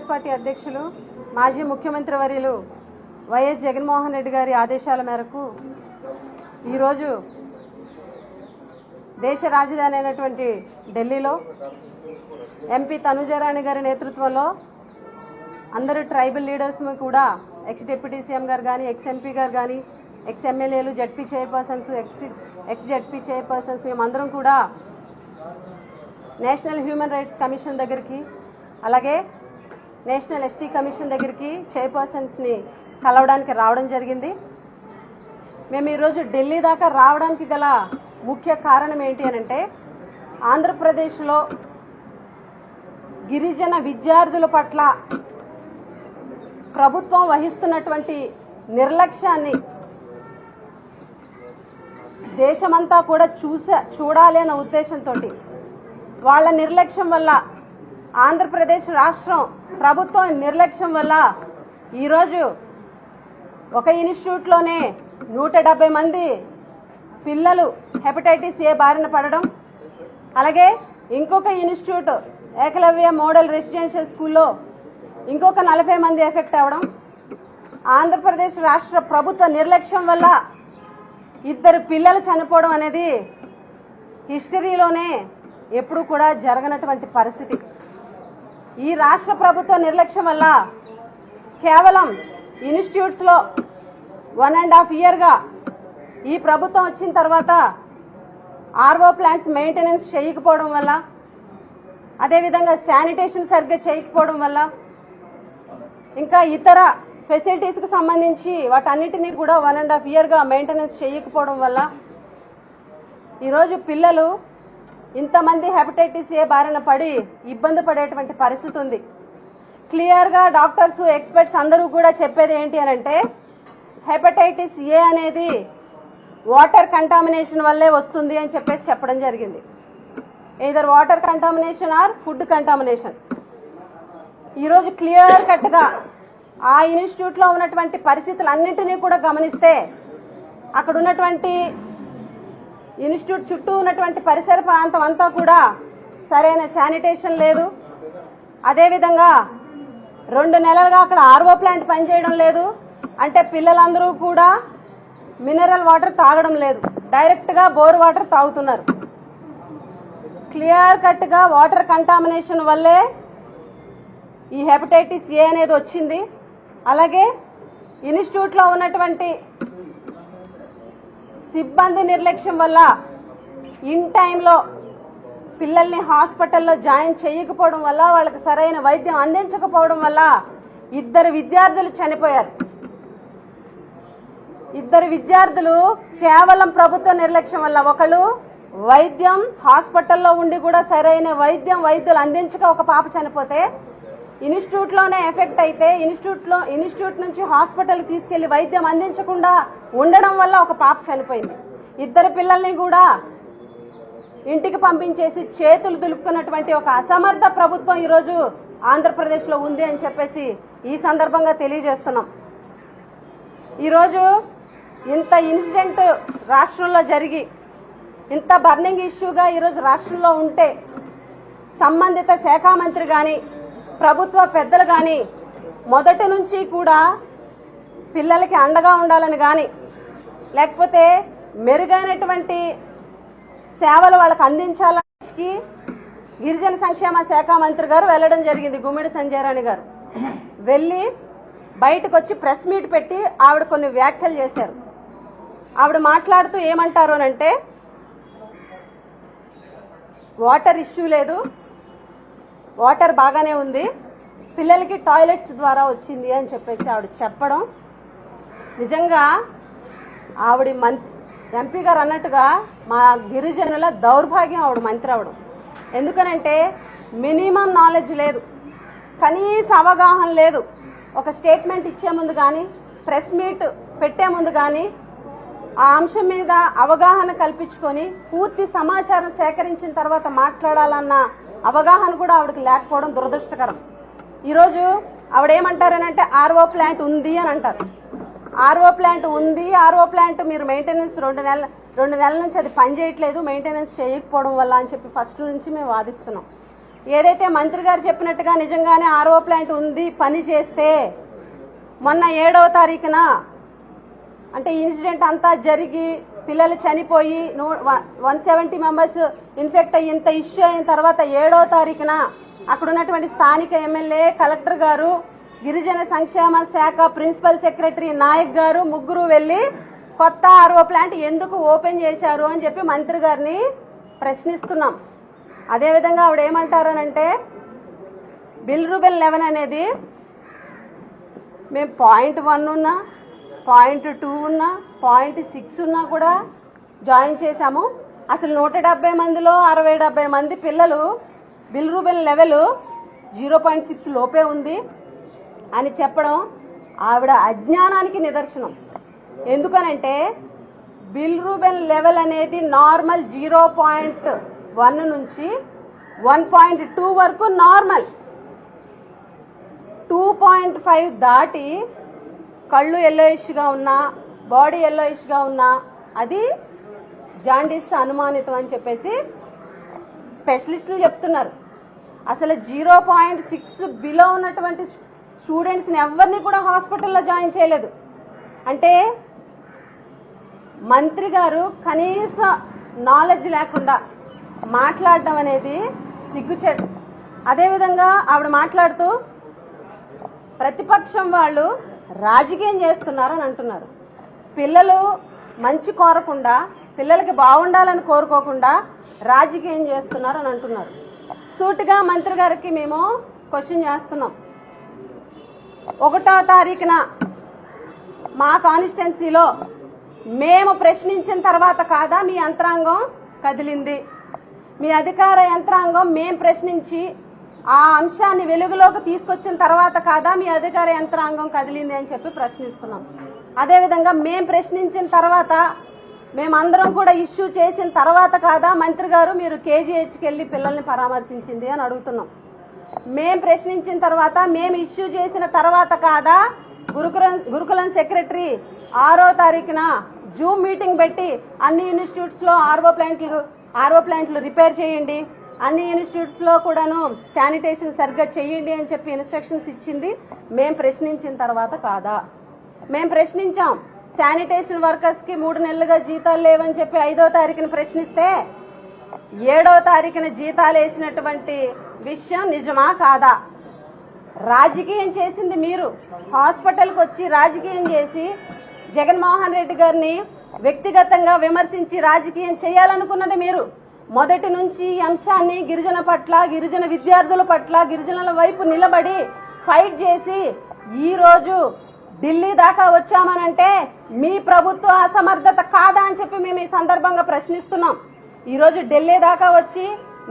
Congress party అధ్యక్షులు మాజీ ముఖ్యమంత్రి వర్యులు వైఎస్ జగన్మోహన్ రెడ్డి గారి ఆదేశాల మేరకు ఈరోజు దేశ రాజధాని అయినటువంటి ఢిల్లీలో ఎంపీ తనుజారాణి గారి నేతృత్వంలో అందరూ ట్రైబల్ లీడర్స్ కూడా ఎక్స్ డిప్యూటీ సీఎం గారు కానీ ఎక్స్ ఎంపీ గారు కానీ ఎక్స్ ఎమ్మెల్యేలు ZP chairpersons X ZP chairpersons మేమందరం కూడా నేషనల్ హ్యూమన్ రైట్స్ కమిషన్ దగ్గరికి అలాగే నేషనల్ ఎస్టీ కమిషన్ దగ్గరికి చైర్పర్సన్స్ని కలవడానికి రావడం జరిగింది. మేము ఈరోజు ఢిల్లీ దాకా రావడానికి గల ముఖ్య కారణం ఏంటి అనంటే ఆంధ్రప్రదేశ్లో గిరిజన విద్యార్థుల పట్ల ప్రభుత్వం వహిస్తున్నటువంటి నిర్లక్ష్యాన్ని దేశమంతా కూడా చూడాలి అన్న ఉద్దేశంతో వాళ్ళ నిర్లక్ష్యం వల్ల ఆంధ్రప్రదేశ్ రాష్ట్రం ప్రభుత్వం నిర్లక్ష్యం వల్ల ఈరోజు ఒక ఇన్స్టిట్యూట్లోనే 170 మంది పిల్లలు హెపటైటిస్ ఏ బారిన పడడం, అలాగే ఇంకొక ఇన్స్టిట్యూట్ ఏకలవ్య మోడల్ రెసిడెన్షియల్ స్కూల్లో ఇంకొక 40 మంది ఎఫెక్ట్ అవ్వడం, ఆంధ్రప్రదేశ్ రాష్ట్ర ప్రభుత్వ నిర్లక్ష్యం వల్ల 2 పిల్లలు చనిపోవడం అనేది హిస్టరీలోనే ఎప్పుడూ కూడా జరగనటువంటి పరిస్థితి. ఈ రాష్ట్ర ప్రభుత్వ నిర్లక్ష్యం వల్ల కేవలం ఇన్స్టిట్యూట్స్లో 1.5 ఇయర్గా ఈ ప్రభుత్వం వచ్చిన తర్వాత ఆర్ఓ ప్లాంట్స్ మెయింటెనెన్స్ చేయకపోవడం వల్ల, అదేవిధంగా శానిటేషన్ సరిగ్గా చేయకపోవడం వల్ల, ఇంకా ఇతర ఫెసిలిటీస్కి సంబంధించి వాటన్నిటినీ కూడా 1.5 ఇయర్గా మెయింటెనెన్స్ చేయకపోవడం వల్ల ఈరోజు పిల్లలు ఇంతమంది హెపటైటిస్ ఏ బారిన పడి ఇబ్బంది పడేటువంటి పరిస్థితి ఉంది. క్లియర్గా డాక్టర్స్ ఎక్స్పర్ట్స్ అందరూ కూడా చెప్పేది ఏంటి అనంటే హెపటైటిస్ ఏ అనేది వాటర్ కంటామినేషన్ వల్లే వస్తుంది అని చెప్పడం జరిగింది. either water contamination or food contamination. ఈరోజు క్లియర్ కట్గా ఆ ఇన్స్టిట్యూట్లో ఉన్నటువంటి పరిస్థితులన్నింటినీ కూడా గమనిస్తే అక్కడ ఉన్నటువంటి ఇన్స్టిట్యూట్ చుట్టూ ఉన్నటువంటి పరిసర ప్రాంతం అంతా కూడా సరైన శానిటేషన్ లేదు. అదేవిధంగా 2 నెలలుగా అక్కడ ఆర్ఓ ప్లాంట్ పనిచేయడం లేదు. అంటే పిల్లలందరూ కూడా మినరల్ వాటర్ తాగడం లేదు, డైరెక్ట్గా బోర్ వాటర్ తాగుతున్నారు. క్లియర్ కట్గా వాటర్ కంటామినేషన్ వల్లే ఈ హెపటైటిస్ ఏ అనేది వచ్చింది. అలాగే ఇన్స్టిట్యూట్లో ఉన్నటువంటి సిబ్బంది నిర్లక్ష్యం వల్ల ఇన్ టైంలో పిల్లల్ని హాస్పిటల్లో జాయిన్ చేయకపోవడం వల్ల, వాళ్ళకి సరైన వైద్యం అందించకపోవడం వల్ల 2 విద్యార్థులు చనిపోయారు. 2 విద్యార్థులు కేవలం ప్రభుత్వ నిర్లక్ష్యం వల్ల, ఒకళ్ళు వైద్యం హాస్పిటల్లో ఉండి కూడా సరైన వైద్యులు అందించక ఒక పాప చనిపోతే, ఇన్స్టిట్యూట్లోనే ఎఫెక్ట్ అయితే ఇన్స్టిట్యూట్ నుంచి హాస్పిటల్కి తీసుకెళ్లి వైద్యం అందించకుండా ఉండడం వల్ల ఒక పాప చనిపోయింది. 2 పిల్లల్ని కూడా ఇంటికి పంపించేసి చేతులు దులుపుకున్నటువంటి ఒక అసమర్థ ప్రభుత్వం ఈరోజు ఆంధ్రప్రదేశ్లో ఉంది అని చెప్పేసి ఈ సందర్భంగా తెలియజేస్తున్నాం. ఈరోజు ఇంత ఇన్సిడెంట్ రాష్ట్రంలో జరిగి ఇంత బర్నింగ్ ఇష్యూగా ఈరోజు రాష్ట్రంలో ఉంటే సంబంధిత శాఖ మంత్రి కానీ ప్రభుత్వ పెద్దలు కానీ మొదటి నుంచి కూడా పిల్లలకి అండగా ఉండాలని కానీ, లేకపోతే మెరుగైనటువంటి సేవలు వాళ్ళకి అందించాలని గిరిజన సంక్షేమ శాఖ మంత్రి గారు వెళ్ళడం జరిగింది. గుమ్మిడి సంజయరాణి గారు వెళ్ళి బయటకు వచ్చి ప్రెస్ మీట్ పెట్టి ఆవిడ కొన్ని వ్యాఖ్యలు చేశారు. ఆవిడ మాట్లాడుతూ ఏమంటారు అనంటే వాటర్ ఇష్యూ లేదు, వాటర్ బాగానే ఉంది, పిల్లలకి టాయిలెట్స్ ద్వారా వచ్చింది అని చెప్పేసి ఆవిడ చెప్పడం నిజంగా ఆవిడ ఎంపీ గారు అన్నట్టుగా మా గిరిజనుల దౌర్భాగ్యం ఆవిడ మంత్రి అవడం. ఎందుకనంటే మినిమం నాలెడ్జ్ లేదు, కనీస అవగాహన లేదు. ఒక స్టేట్మెంట్ ఇచ్చే ముందు కానీ ప్రెస్ మీట్ పెట్టే ముందు కానీ ఆ అంశం మీద అవగాహన కల్పించుకొని పూర్తి సమాచారం సేకరించిన తర్వాత మాట్లాడాలన్న అవగాహన కూడా ఆవిడకి లేకపోవడం దురదృష్టకరం. ఈరోజు ఆవిడేమంటారనంటే ఆర్ఓ ప్లాంట్ ఉంది అని అంటారు. ఆర్ఓ ప్లాంట్ ఉంది, ఆర్ఓ ప్లాంట్ మీరు మెయింటెనెన్స్ 2 నెలల నుంచి అది పనిచేయట్లేదు, మెయింటెనెన్స్ చేయకపోవడం వల్ల అని చెప్పి ఫస్ట్ నుంచి మేము వాదిస్తున్నాం. ఏదైతే మంత్రి గారు చెప్పినట్టుగా నిజంగానే ఆర్ఓ ప్లాంట్ ఉంది, పని చేస్తే మొన్న 7వ తారీఖున అంటే ఇన్సిడెంట్ అంతా జరిగి పిల్లలు చనిపోయి 170 మెంబర్స్ ఇన్ఫెక్ట్ అయ్యి ఇంత ఇష్యూ అయిన తర్వాత 7వ తారీఖున అక్కడ ఉన్నటువంటి స్థానిక ఎమ్మెల్యే, కలెక్టర్ గారు, గిరిజన సంక్షేమ శాఖ ప్రిన్సిపల్ సెక్రటరీ నాయక్ గారు ముగ్గురు వెళ్లి కొత్త ఆర్ఓ ప్లాంట్ ఎందుకు ఓపెన్ చేశారు అని చెప్పి మంత్రి గారిని ప్రశ్నిస్తున్నాం. అదేవిధంగా ఆవిడ ఏమంటారనంటే బిల్రూబెన్ 11 అనేది మేము 0.1 ఉన్నా, 0.2 ఉన్నా, 0.6 ఉన్నా కూడా జాయిన్ చేశాము. అసలు 170 మందిలో 60-70 మంది పిల్లలు బిల్రూబెన్ లెవెల్ 0.6 లోపే ఉంది అని చెప్పడం ఆవిడ అజ్ఞానానికి నిదర్శనం. ఎందుకనంటే బిల్రూబెన్ లెవెల్ అనేది నార్మల్ 0.1 నుంచి 1.2 వరకు నార్మల్. 2.5 దాటి కళ్ళు ఎల్లోయిష్గా ఉన్నా, బాడీ ఎల్లోయిష్గా ఉన్నా అది జాండీస్ అనుమానితం అని చెప్పేసి స్పెషలిస్టులు చెప్తున్నారు. అసలు 0.6 బిలో ఉన్నటువంటి స్టూడెంట్స్ని ఎవరిని కూడా హాస్పిటల్లో జాయిన్ చేయలేదు. అంటే మంత్రి గారు కనీస నాలెడ్జ్ లేకుండా మాట్లాడడం అనేది సిగ్గుచేటు. అదేవిధంగా ఆవిడ మాట్లాడుతూ ప్రతిపక్షం వాళ్ళు రాజకీయం చేస్తున్నారని అంటున్నారు. పిల్లలు మంచి కోరకుండా, పిల్లలకి బాగుండాలని కోరుకోకుండా రాజకీయం చేస్తున్నారని అంటున్నారు. సూటిగా మంత్రి గారికి మేము క్వశ్చన్ చేస్తున్నాం. 1వ తారీఖున మా కాన్స్టిట్యున్సీలో మేము ప్రశ్నించిన తర్వాత కాదా మీ యంత్రాంగం కదిలింది? మీ అధికార యంత్రాంగం మేము ప్రశ్నించి ఆ అంశాన్ని వెలుగులోకి తీసుకొచ్చిన తర్వాత కాదా మీ అధికార యంత్రాంగం కదిలింది అని చెప్పి ప్రశ్నిస్తున్నాం. అదేవిధంగా మేము ప్రశ్నించిన తర్వాత, మేమందరం కూడా ఇష్యూ చేసిన తర్వాత కాదా మంత్రి గారు మీరు కేజీహెచ్కి వెళ్ళి పిల్లల్ని పరామర్శించింది అని అడుగుతున్నాం. మేము ప్రశ్నించిన తర్వాత, మేము ఇష్యూ చేసిన తర్వాత కాదా గురుకులం సెక్రటరీ 6వ తారీఖున జూమ్ మీటింగ్ పెట్టి అన్ని ఇన్స్టిట్యూట్స్లో ఆర్ఓ ప్లాంట్లు రిపేర్ చేయండి, అన్ని ఇన్స్టిట్యూట్స్లో కూడాను శానిటేషన్ సరిగ్గా చేయండి అని చెప్పి ఇన్స్ట్రక్షన్స్ ఇచ్చింది మేము ప్రశ్నించిన తర్వాత కాదా? మేము ప్రశ్నించాం. శానిటేషన్ వర్కర్స్కి 3 నెలలుగా జీతాలు లేవని చెప్పి 5వ తారీఖున ప్రశ్నిస్తే 7వ తారీఖున జీతాలు వేసినటువంటి విషయం నిజమా కాదా? రాజకీయం చేసింది మీరు. హాస్పిటల్కి వచ్చి రాజకీయం చేసి జగన్మోహన్ రెడ్డి గారిని వ్యక్తిగతంగా విమర్శించి రాజకీయం చేయాలనుకున్నది మీరు. మొదటి నుంచి ఈ అంశాన్ని గిరిజన పట్ల, గిరిజన విద్యార్థుల పట్ల, గిరిజనుల వైపు నిలబడి ఫైట్ చేసి ఈరోజు ఢిల్లీ దాకా వచ్చామనంటే మీ ప్రభుత్వ అసమర్థత కాదా అని చెప్పి మేము ఈ సందర్భంగా ప్రశ్నిస్తున్నాం. ఈరోజు ఢిల్లీ దాకా వచ్చి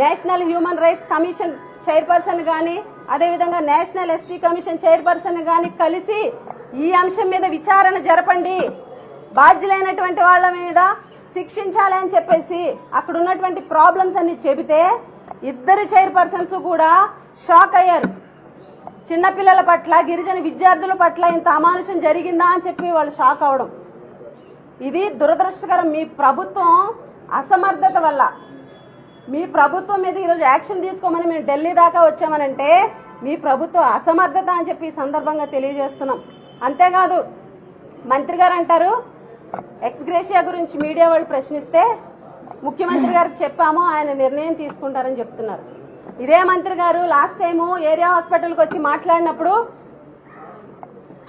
national human rights commission chairperson కానీ, అదేవిధంగా నేషనల్ ఎస్టీ కమిషన్ చైర్పర్సన్ కానీ కలిసి ఈ అంశం మీద విచారణ జరపండి, బాధ్యులైనటువంటి వాళ్ళ మీద శిక్షించాలి అని చెప్పేసి అక్కడ ఉన్నటువంటి ప్రాబ్లమ్స్ అన్ని చెబితే ఇద్దరు చైర్పర్సన్స్ కూడా షాక్ అయ్యారు. చిన్నపిల్లల పట్ల, గిరిజన విద్యార్థుల పట్ల ఇంత అమానుషం జరిగిందా అని చెప్పి వాళ్ళు షాక్ అవడం ఇది దురదృష్టకరం. మీ ప్రభుత్వం అసమర్థత వల్ల, మీ ప్రభుత్వం మీద ఈరోజు యాక్షన్ తీసుకోమని మేము ఢిల్లీ దాకా వచ్చామనంటే మీ ప్రభుత్వ అసమర్థత అని చెప్పి ఈ సందర్భంగా తెలియజేస్తున్నాం. అంతేకాదు మంత్రి గారు అంటారు ఎక్స్గ్రేషియా గురించి మీడియా వాళ్ళు ప్రశ్నిస్తే ముఖ్యమంత్రి గారికి చెప్పాము, ఆయన నిర్ణయం తీసుకుంటారని చెప్తున్నారు. ఇదే మంత్రి గారు లాస్ట్ టైము ఏరియా హాస్పిటల్కి వచ్చి మాట్లాడినప్పుడు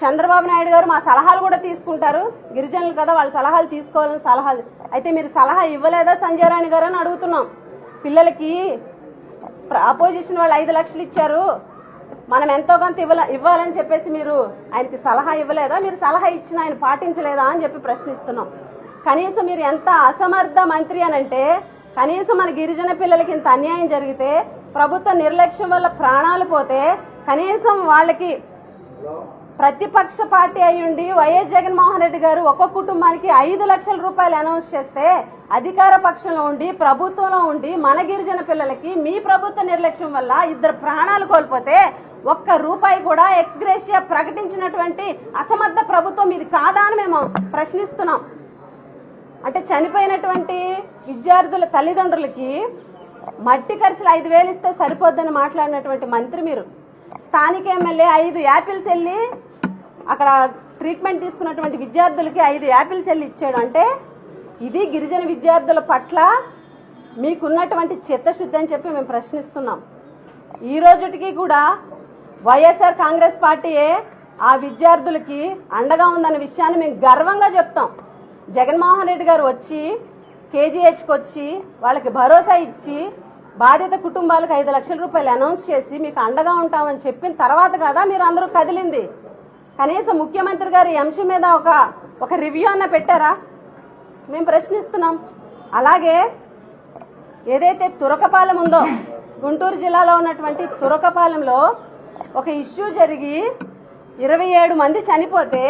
చంద్రబాబు నాయుడు గారు మా సలహాలు కూడా తీసుకుంటారు, గిరిజనులు కదా వాళ్ళ సలహాలు తీసుకోవాలని సలహాలు, అయితే మీరు సలహా ఇవ్వలేదా సంజయ్ రాణి గారు అని అడుగుతున్నాం. పిల్లలకి అపోజిషన్ వాళ్ళు 5 లక్షలు ఇచ్చారు, మనం ఎంతో కొంత ఇవ్వాలని చెప్పేసి మీరు ఆయనకి సలహా ఇవ్వలేదా? మీరు సలహా ఇచ్చిన ఆయన పాటించలేదా అని చెప్పి ప్రశ్నిస్తున్నాం. కనీసం మీరు ఎంత అసమర్థ మంత్రి అనంటే, కనీసం మన గిరిజన పిల్లలకి ఇంత అన్యాయం జరిగితే, ప్రభుత్వ నిర్లక్ష్యం వల్ల ప్రాణాలు పోతే, కనీసం వాళ్ళకి ప్రతిపక్ష పార్టీ అయ్యుండి వైఎస్ జగన్మోహన్ రెడ్డి గారు ఒక్కొక్క కుటుంబానికి 5 లక్షల రూపాయలు అనౌన్స్ చేస్తే, అధికార పక్షంలో ఉండి ప్రభుత్వంలో ఉండి మన గిరిజన పిల్లలకి మీ ప్రభుత్వ నిర్లక్ష్యం వల్ల 2 ప్రాణాలు కోల్పోతే ₹1 కూడా ఎక్స్గ్రేషియా ప్రకటించినటువంటి అసమర్థ ప్రభుత్వం ఇది కాదా అని మేము ప్రశ్నిస్తున్నాం. అంటే చనిపోయినటువంటి విద్యార్థుల తల్లిదండ్రులకి మట్టి ఖర్చులు 5,000 ఇస్తే సరిపోద్దని మాట్లాడినటువంటి మంత్రి మీరు. స్థానిక ఎమ్మెల్యే 5 యాపిల్స్ వెళ్ళి అక్కడ ట్రీట్మెంట్ తీసుకున్నటువంటి విద్యార్థులకి 5 యాపిల్స్ వెళ్ళి ఇచ్చాడు. అంటే ఇది గిరిజన విద్యార్థుల పట్ల మీకున్నటువంటి చిత్తశుద్ధి అని చెప్పి మేము ప్రశ్నిస్తున్నాం. ఈ రోజుటికి కూడా వైఎస్ఆర్ కాంగ్రెస్ పార్టీయే ఆ విద్యార్థులకి అండగా ఉందన్న విషయాన్ని మేము గర్వంగా చెప్తాం. జగన్మోహన్ రెడ్డి గారు వచ్చి కేజీహెచ్కి వచ్చి వాళ్ళకి భరోసా ఇచ్చి బాధిత కుటుంబాలకు 5 లక్షల రూపాయలు అనౌన్స్ చేసి మీకు అండగా ఉంటామని చెప్పిన తర్వాత కదా మీరు అందరూ కదిలింది. కనీసం ముఖ్యమంత్రి గారు ఈ అంశం మీద ఒక రివ్యూ అన్న పెట్టారా మేము ప్రశ్నిస్తున్నాం. అలాగే ఏదైతే తురకపాలెం ఉందో, గుంటూరు జిల్లాలో ఉన్నటువంటి తురకపాలెంలో ఒక ఇష్యూ జరిగి 27 మంది చనిపోతే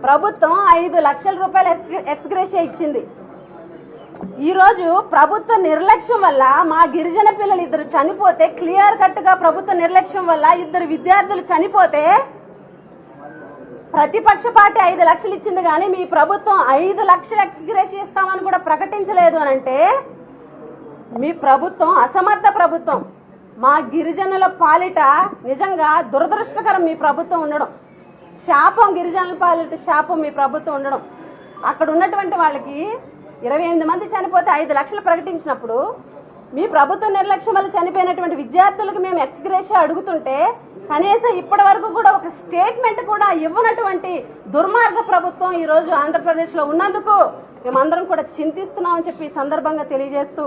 ప్రభుత్వం 5 లక్షల రూపాయలు ఎక్స్గ్రేషియా ఇచ్చింది. ఈరోజు ప్రభుత్వ నిర్లక్ష్యం వల్ల మా గిరిజన పిల్లలు 2 చనిపోతే, క్లియర్ కట్ గా ప్రభుత్వ నిర్లక్ష్యం వల్ల 2 విద్యార్థులు చనిపోతే ప్రతిపక్ష పార్టీ 5 లక్షలు ఇచ్చింది కానీ మీ ప్రభుత్వం 5 లక్షలు ఎక్స్గ్రేషియా ఇస్తామని కూడా ప్రకటించలేదు అని అంటే మీ ప్రభుత్వం అసమర్థ ప్రభుత్వం. మా గిరిజనుల పాలిట నిజంగా దురదృష్టకరం మీ ప్రభుత్వం ఉండడం. శాపం, గిరిజనుల పాలిట శాపం మీ ప్రభుత్వం ఉండడం. అక్కడ ఉన్నటువంటి వాళ్ళకి 28 మంది చనిపోతే 5 లక్షలు ప్రకటించినప్పుడు మీ ప్రభుత్వ నిర్లక్ష్యం వల్ల చనిపోయినటువంటి విద్యార్థులకు మేము ఎక్స్గ్రేషియా అడుగుతుంటే కనీసం ఇప్పటి వరకు కూడా ఒక స్టేట్మెంట్ కూడా ఇవ్వనటువంటి దుర్మార్గ ప్రభుత్వం ఈ రోజు ఆంధ్రప్రదేశ్లో ఉన్నందుకు మేమందరం కూడా చింతిస్తున్నామని చెప్పి ఈ సందర్భంగా తెలియజేస్తూ